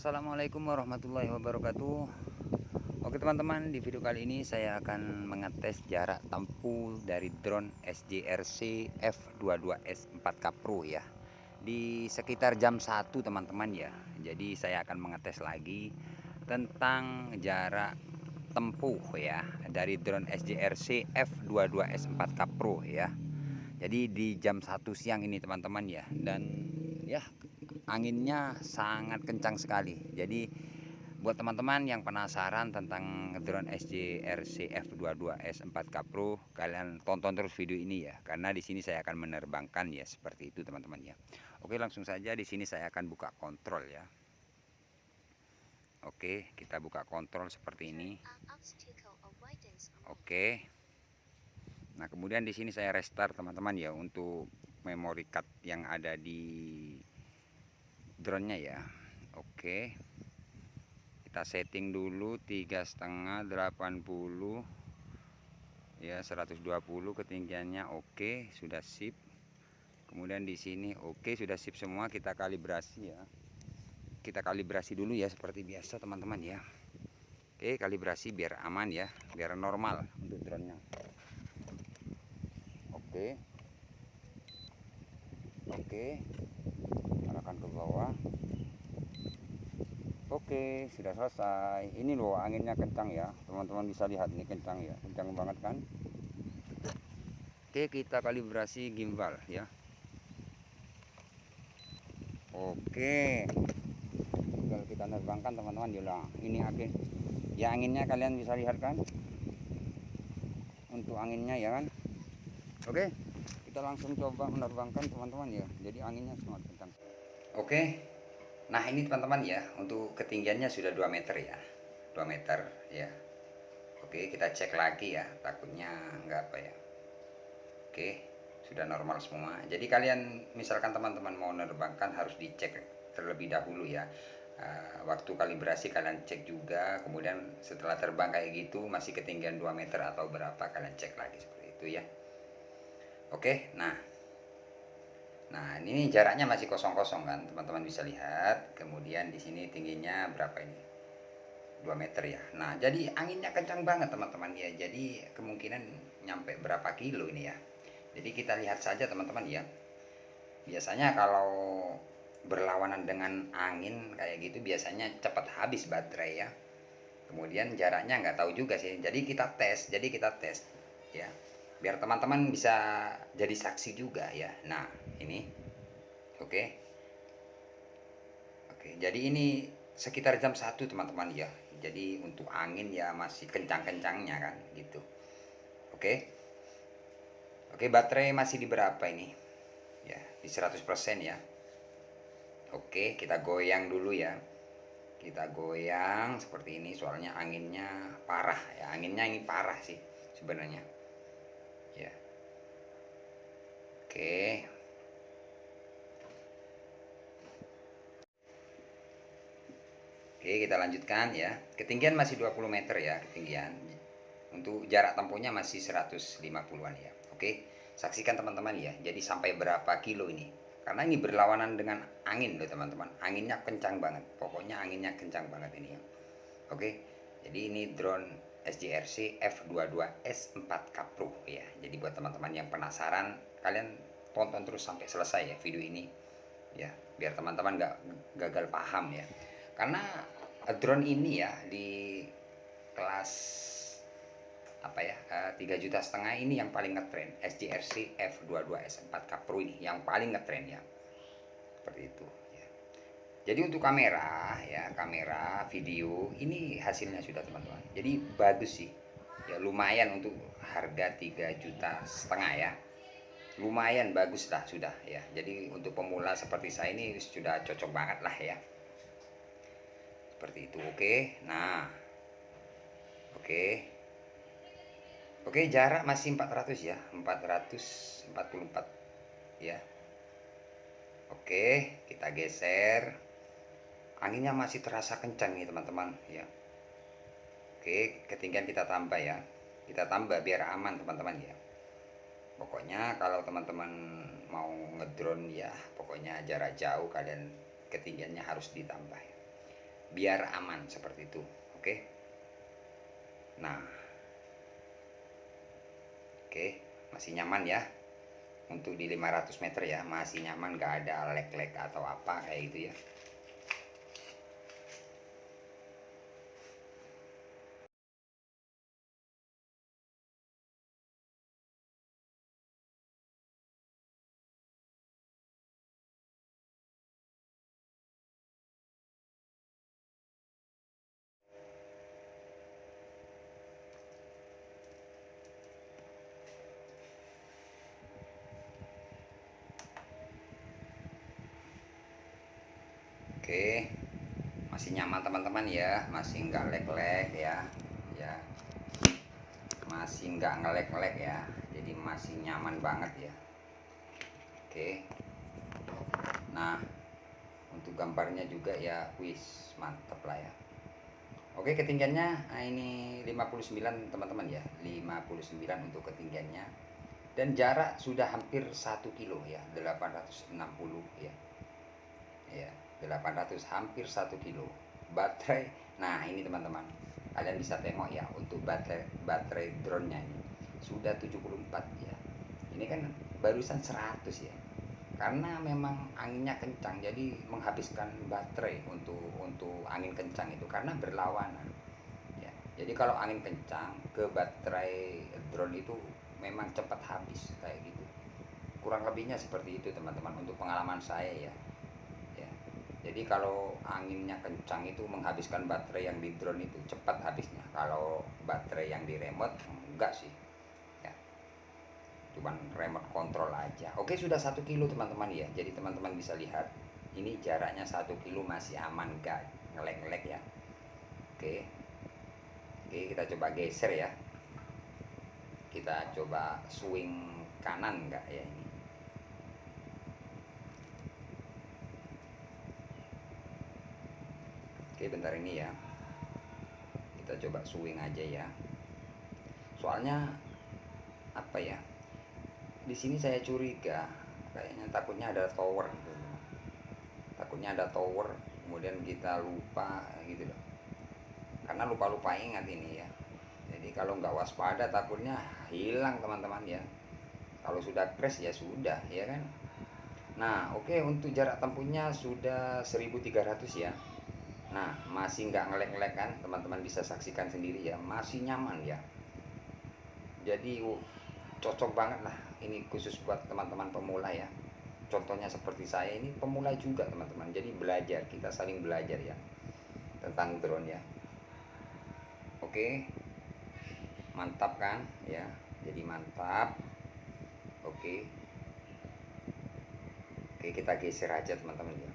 Assalamualaikum warahmatullahi wabarakatuh. Oke teman-teman, di video kali ini saya akan mengetes jarak tempuh dari drone SJRC F22S4K Pro ya, di sekitar jam 1 teman-teman ya. Jadi saya akan mengetes lagi tentang jarak tempuh ya dari drone SJRC F22S4K Pro ya. Jadi di jam 1 siang ini teman-teman ya, dan ya anginnya sangat kencang sekali. Jadi buat teman-teman yang penasaran tentang drone SJRC F22S4K Pro, kalian tonton terus video ini ya, karena di sini saya akan menerbangkan ya, seperti itu teman-teman ya. Oke, langsung saja di sini saya akan buka kontrol ya. Oke, kita buka kontrol seperti ini. Oke. Nah, kemudian di sini saya restart teman-teman ya, untuk memory card yang ada di drone-nya ya. Oke. Kita setting dulu 3,5 80 ya, 120 ketinggiannya. Oke, sudah sip. Kemudian di sini oke, sudah sip semua. Kita kalibrasi ya. Kita kalibrasi dulu ya, seperti biasa teman-teman ya. Oke, kalibrasi biar aman ya, biar normal untuk drone-nya. Oke. Oke. Arahkan ke bawah. Oke, sudah selesai. Ini loh anginnya kencang ya, teman-teman bisa lihat nih, kencang ya, kencang banget kan. Oke, kita kalibrasi gimbal ya. Oke, tinggal kita nerbangkan teman-teman ya. Ini angin ya, anginnya kalian bisa lihat kan, untuk anginnya ya kan. Oke, kita langsung coba menerbangkan teman-teman ya. Jadi anginnya sangat kencang. Oke, nah ini teman-teman ya, untuk ketinggiannya sudah 2 meter ya, 2 meter ya. Oke, kita cek lagi ya, takutnya nggak apa ya. Oke, sudah normal semua. Jadi kalian misalkan teman-teman mau menerbangkan harus dicek terlebih dahulu ya. Waktu kalibrasi kalian cek juga, kemudian setelah terbang kayak gitu masih ketinggian 2 meter atau berapa, kalian cek lagi seperti itu ya. Oke, nah ini jaraknya masih kosong-kosong kan, teman-teman bisa lihat. Kemudian di sini tingginya berapa ini? 2 meter ya. Nah, jadi anginnya kencang banget teman-teman ya. Jadi kemungkinan nyampe berapa kilo ini ya. Jadi kita lihat saja teman-teman ya. Biasanya kalau berlawanan dengan angin kayak gitu biasanya cepat habis baterai ya. Kemudian jaraknya nggak tahu juga sih. Jadi kita tes ya. Biar teman-teman bisa jadi saksi juga ya. Nah, ini. Oke. Oke, jadi ini sekitar jam 1 teman-teman ya. Jadi untuk angin ya masih kencang-kencangnya kan gitu. Oke. Oke, baterai masih di berapa ini? Ya, di 100% ya. Oke, kita goyang dulu ya. Kita goyang seperti ini, soalnya anginnya parah ya. Anginnya ini parah sih sebenarnya. Ya. Oke. Oke, kita lanjutkan ya. Ketinggian masih 20 meter ya, ketinggian. Untuk jarak tempuhnya masih 150-an ya. Oke, saksikan teman-teman ya. Jadi sampai berapa kilo ini? Karena ini berlawanan dengan angin loh teman-teman. Anginnya kencang banget. Pokoknya anginnya kencang banget ini ya. Oke, jadi ini drone SJRC F22S4K Pro ya. Jadi buat teman-teman yang penasaran, kalian tonton terus sampai selesai ya video ini ya, biar teman-teman nggak gagal paham ya. Karena drone ini ya di kelas apa ya, 3,5 juta ini yang paling ngetren, SJRC F22S4K Pro ini yang paling ngetren ya, seperti itu ya. Jadi untuk kamera ya, kamera video ini hasilnya sudah teman-teman, jadi bagus sih ya, lumayan untuk harga 3,5 juta ya, lumayan bagus lah sudah ya. Jadi untuk pemula seperti saya ini sudah cocok banget lah ya, seperti itu. Oke, nah oke. Oke, jarak masih 400 ya, 444 ya. Oke, kita geser. Anginnya masih terasa kencang nih teman-teman ya. Oke, ketinggian kita tambah ya. Kita tambah biar aman teman-teman ya. Pokoknya kalau teman-teman mau ngedrone ya, pokoknya jarak jauh kalian ketinggiannya harus ditambah ya. biar aman seperti itu. Oke. Nah, oke, masih nyaman ya untuk di 500 meter ya, masih nyaman, gak ada lag-lag atau apa kayak gitu ya. Oke, masih nyaman teman-teman ya, masih nggak lag-lag ya, ya, masih nggak nge-lag ya, jadi masih nyaman banget ya. Oke, nah untuk gambarnya juga ya, wis mantep lah ya. Oke, ketinggiannya ini 59 teman-teman ya, 59 untuk ketinggiannya, dan jarak sudah hampir 1 kilo ya, 860 ya, ya 800, hampir 1 kilo. Baterai, nah ini teman-teman, kalian bisa tengok ya, untuk baterai drone nya ini sudah 74 ya. Ini kan barusan 100 ya, karena memang anginnya kencang, jadi menghabiskan baterai untuk angin kencang itu, karena berlawanan ya. Jadi kalau angin kencang ke baterai drone itu memang cepat habis kayak gitu, kurang lebihnya seperti itu teman-teman, untuk pengalaman saya ya. Ya, jadi kalau anginnya kencang itu menghabiskan baterai yang di drone itu cepat habisnya. Kalau baterai yang di remote enggak sih ya, cuman remote control aja. Oke, sudah 1 kilo teman-teman ya, jadi teman-teman bisa lihat ini jaraknya 1 kilo masih aman, gak ngelek-ngelek ya. Oke, oke, kita coba geser ya, kita coba swing kanan enggak ya ini. Oke, bentar ini ya, kita coba swing aja ya, soalnya apa ya, di sini saya curiga kayaknya, takutnya ada tower gitu. Takutnya ada tower, kemudian kita lupa gitu loh, karena lupa-lupa ingat ini ya. Jadi kalau nggak waspada takutnya hilang teman-teman ya, kalau sudah crash ya sudah ya kan. Nah oke, untuk jarak tempuhnya sudah 1300 ya. Nah masih nggak ngelek-ngelek kan, teman-teman bisa saksikan sendiri ya, masih nyaman ya. Jadi cocok banget lah ini, khusus buat teman-teman pemula ya. Contohnya seperti saya ini pemula juga teman-teman, jadi belajar, kita saling belajar ya tentang drone ya. Oke, mantap kan ya, jadi mantap. Oke, oke, kita geser aja teman-teman ya,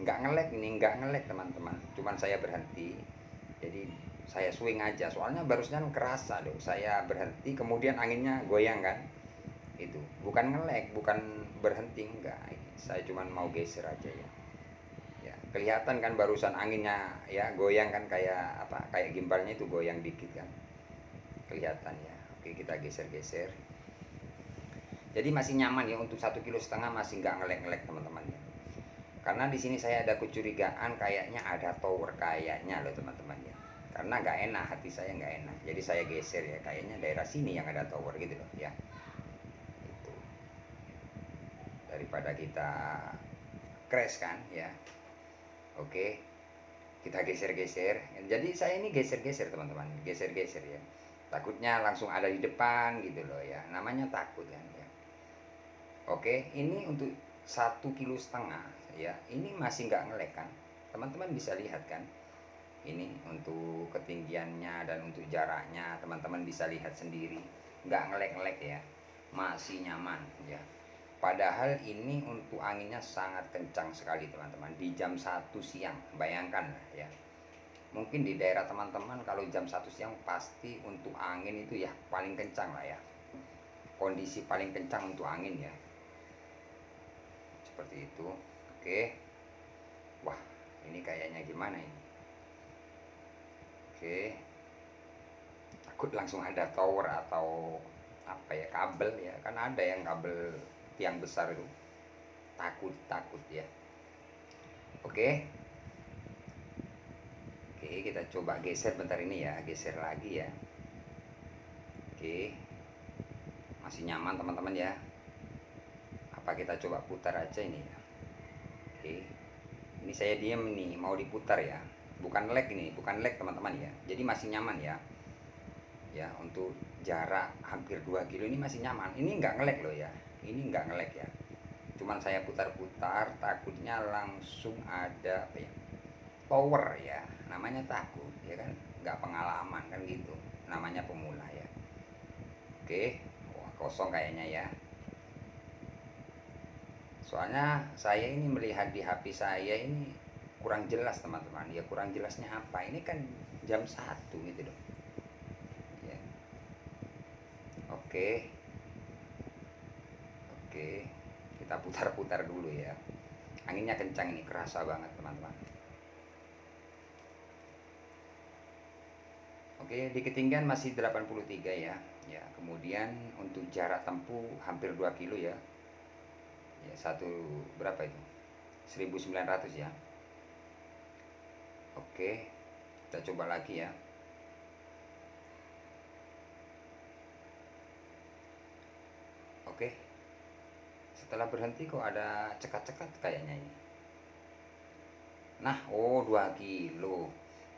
nggak ngelek ini, nggak ngelek teman-teman, cuman saya berhenti, jadi saya swing aja, soalnya barusan kerasa loh, saya berhenti kemudian anginnya goyang kan. Itu bukan ngelek, bukan berhenti, enggak, saya cuman mau geser aja ya. Ya kelihatan kan barusan anginnya ya goyang kan, kayak apa, kayak gimbalnya itu goyang dikit kan, kelihatan ya. Oke, kita geser-geser, jadi masih nyaman ya, untuk 1,5 kilo masih nggak ngelek-ngelek teman-teman ya. Karena di sini saya ada kecurigaan kayaknya ada tower kayaknya loh teman-teman ya, karena nggak enak, hati saya nggak enak, jadi saya geser ya, kayaknya daerah sini yang ada tower gitu loh ya. Itu daripada kita crash kan ya. Oke, kita geser-geser, jadi saya ini geser-geser teman-teman, geser-geser ya, takutnya langsung ada di depan gitu loh ya, namanya takut kan ya. Oke, ini untuk 1,5 kilo ya, ini masih nggak ngelek kan, teman-teman bisa lihat kan, ini untuk ketinggiannya dan untuk jaraknya teman-teman bisa lihat sendiri, nggak ngelek-ngelek ya, masih nyaman ya. Padahal ini untuk anginnya sangat kencang sekali teman-teman, di jam 1 siang, bayangkan ya. Mungkin di daerah teman-teman kalau jam 1 siang pasti untuk angin itu ya paling kencang lah ya, kondisi paling kencang untuk angin ya, seperti itu. Oke, wah ini kayaknya gimana ini. Oke, takut langsung ada tower atau apa ya, kabel ya, kan ada yang kabel tiang besar itu, takut ya. Oke, Oke, kita coba geser bentar ini ya, geser lagi ya. Oke, masih nyaman teman-teman ya. Apa kita coba putar aja ini ya. Oke, ini saya diam nih, mau diputar ya. Bukan lag ini, bukan lag teman-teman ya. Jadi masih nyaman ya. Ya, untuk jarak hampir 2 kilo ini masih nyaman. Ini nggak nge-lag loh ya. Ini nggak nge-lag ya. Cuman saya putar-putar, takutnya langsung ada apa ya, power ya, namanya takut ya kan, nggak pengalaman kan gitu, namanya pemula ya. Oke, wah kosong kayaknya ya, soalnya saya ini melihat di HP saya ini kurang jelas teman-teman ya. Kurang jelasnya apa, ini kan jam 1 gitu loh ya. Oke, oke, kita putar-putar dulu ya. Anginnya kencang ini, kerasa banget teman-teman. Oke, di ketinggian masih 83 ya. Ya, kemudian untuk jarak tempuh hampir 2 kilo ya. Ya, satu berapa itu? 1900 ya. Oke, kita coba lagi ya. Oke, setelah berhenti kok ada cekat-cekat kayaknya ini. Nah, oh 2 kilo.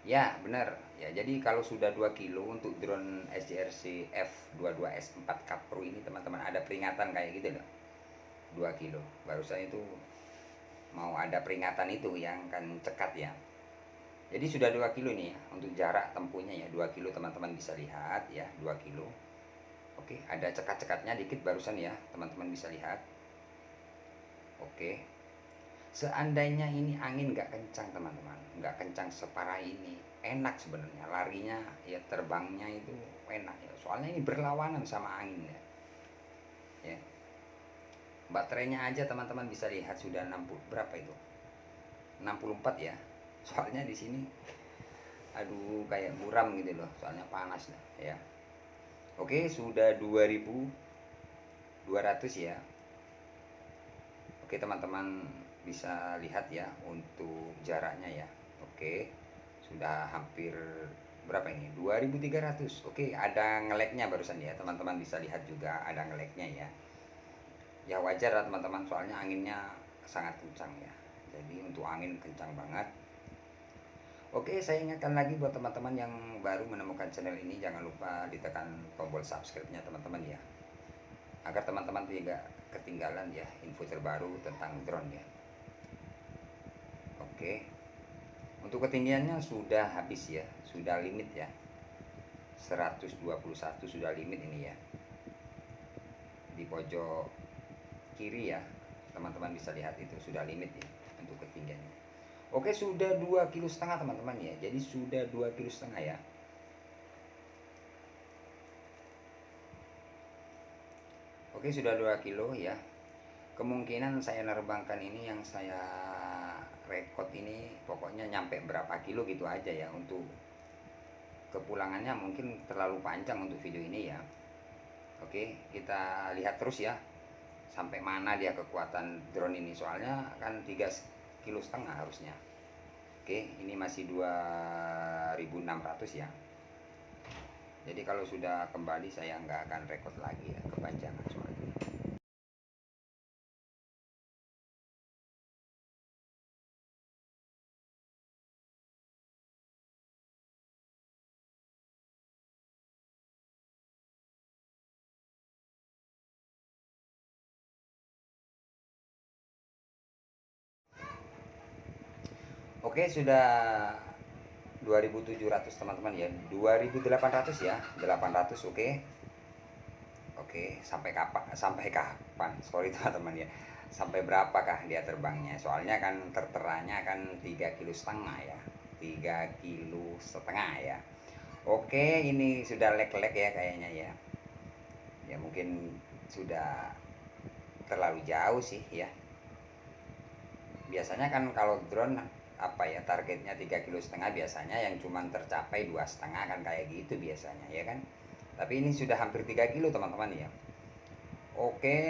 Ya, benar. Ya, jadi kalau sudah 2 kilo untuk drone SJRC F22S4 Cup Pro ini teman-teman ada peringatan kayak gitu loh. 2 kilo. Barusan itu mau ada peringatan itu yang kan cekat ya. Jadi sudah 2 kilo nih ya untuk jarak tempuhnya ya. 2 kilo teman-teman bisa lihat ya, 2 kilo. Oke, ada cekat-cekatnya dikit barusan ya, teman-teman bisa lihat. Oke. Seandainya ini angin nggak kencang teman-teman, nggak kencang separah ini, enak sebenarnya larinya ya, terbangnya itu enak ya. Soalnya ini berlawanan sama angin ya. Ya. Baterainya aja teman-teman bisa lihat sudah 60 berapa itu? 64 ya. Soalnya di sini aduh kayak muram gitu loh, soalnya panas lah ya. Oke, sudah 2200 ya. Oke teman-teman bisa lihat ya untuk jaraknya ya. Oke, sudah hampir berapa ini, 2300. Oke, ada ngeleknya barusan ya, teman-teman bisa lihat juga ada ngeleknya ya. Ya wajar lah teman-teman, soalnya anginnya sangat kencang ya. Jadi untuk angin kencang banget. Oke, saya ingatkan lagi buat teman-teman yang baru menemukan channel ini, jangan lupa ditekan tombol subscribe-nya teman-teman ya, agar teman-teman tidak ketinggalan ya info terbaru tentang drone ya. Oke, untuk ketinggiannya sudah habis ya, sudah limit ya, 121 sudah limit ini ya. Di pojok kiri ya, teman-teman bisa lihat itu sudah limit ya untuk ketinggiannya. Oke, sudah 2,5 kilo teman-teman ya. Jadi sudah 2,5 kilo ya. Oke, sudah 2 kilo ya. Kemungkinan saya nerbangkan ini, yang saya rekod ini pokoknya nyampe berapa kilo gitu aja ya. Untuk kepulangannya mungkin terlalu panjang untuk video ini ya. Oke, kita lihat terus ya sampai mana dia kekuatan drone ini, soalnya kan 3,5 kilo harusnya. Oke, ini masih 2600 ya. Jadi kalau sudah kembali saya nggak akan rekod lagi ya, kepanjangan soalnya. Oke, sudah 2700 teman-teman ya, 2800 ya, 800. Oke. Oke, sampai kapan, sorry teman-teman ya, sampai berapakah dia terbangnya, soalnya kan terteranya kan 3,5 kilo ya, 3,5 kilo ya. Oke, ini sudah leg-leg ya kayaknya ya. Ya mungkin sudah terlalu jauh sih ya. Biasanya kan kalau drone apa ya, targetnya 3,5 kilo biasanya, yang cuman tercapai 2,5 kan kayak gitu biasanya ya kan. Tapi ini sudah hampir 3 kilo teman-teman ya. Oke,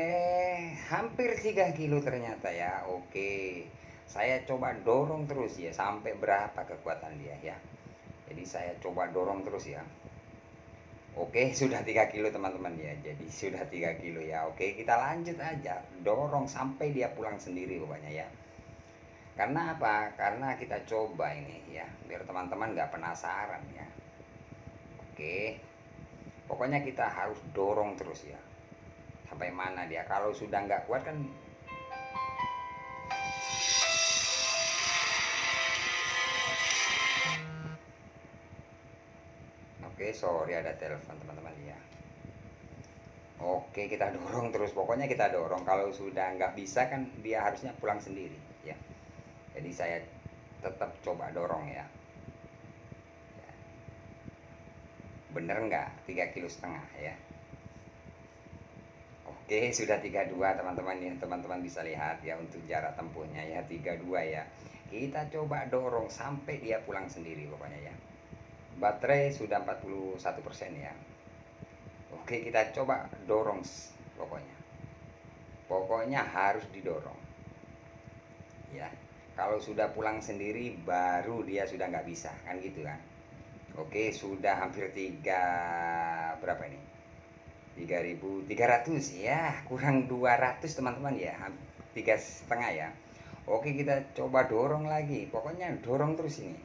hampir 3 kilo ternyata ya. Oke, saya coba dorong terus ya sampai berapa kekuatan dia ya. Jadi saya coba dorong terus ya. Oke, sudah 3 kilo teman-teman ya. Jadi sudah 3 kilo ya. Oke, kita lanjut aja. Dorong sampai dia pulang sendiri pokoknya ya. Karena apa? Karena kita coba ini ya, biar teman-teman nggak penasaran ya. Oke, pokoknya kita harus dorong terus ya. Sampai mana dia? Kalau sudah nggak kuat kan. Oke, sorry ada telepon teman-teman ya. Oke, kita dorong terus. Pokoknya kita dorong. Kalau sudah nggak bisa kan dia harusnya pulang sendiri ya. Jadi saya tetap coba dorong ya. Bener nggak? 3,5 kilo ya. Oke, sudah 32 teman-teman ya. Teman-teman bisa lihat ya untuk jarak tempuhnya ya 32 ya. Kita coba dorong sampai dia pulang sendiri pokoknya ya. Baterai sudah 41% ya. Oke, kita coba dorong pokoknya. Pokoknya harus didorong. Ya. Kalau sudah pulang sendiri baru dia sudah nggak bisa kan gitu kan. Oke, sudah hampir berapa ini? 3.300 ya, kurang 200 teman-teman ya, 3,5 ya. Oke, kita coba dorong lagi, pokoknya dorong terus ini.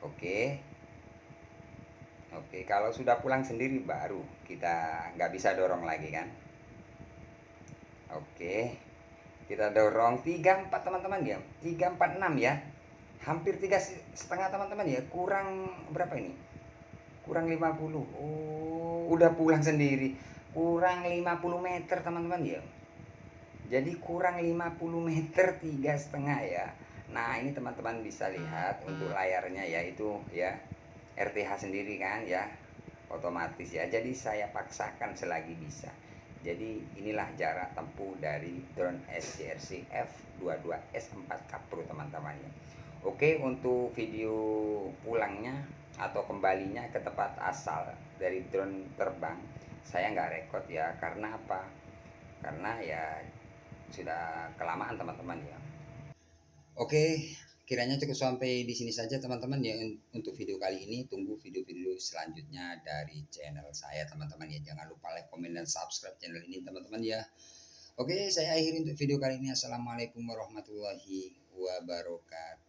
Oke, oke, kalau sudah pulang sendiri baru kita nggak bisa dorong lagi kan. Oke, kita dorong 34 teman-teman ya, 346 ya, hampir 3,5 teman-teman ya, kurang berapa ini? Kurang 50. Oh, udah pulang sendiri. Kurang 50 meter teman-teman ya. Jadi kurang 50 meter 3,5 ya. Nah ini teman-teman bisa lihat untuk layarnya ya, itu ya RTH sendiri kan ya, otomatis ya. Jadi saya paksakan selagi bisa. Jadi inilah jarak tempuh dari drone SJRC F22S4K Pro teman-teman ya. Oke, untuk video pulangnya atau kembalinya ke tempat asal dari drone terbang saya nggak rekod ya, karena apa? Karena ya sudah kelamaan teman-teman ya. Oke, kiranya cukup sampai di sini saja teman-teman ya untuk video kali ini. Tunggu video-video selanjutnya dari channel saya teman-teman ya. Jangan lupa like, komen, dan subscribe channel ini teman-teman ya. Oke, saya akhiri untuk video kali ini. Assalamualaikum warahmatullahi wabarakatuh.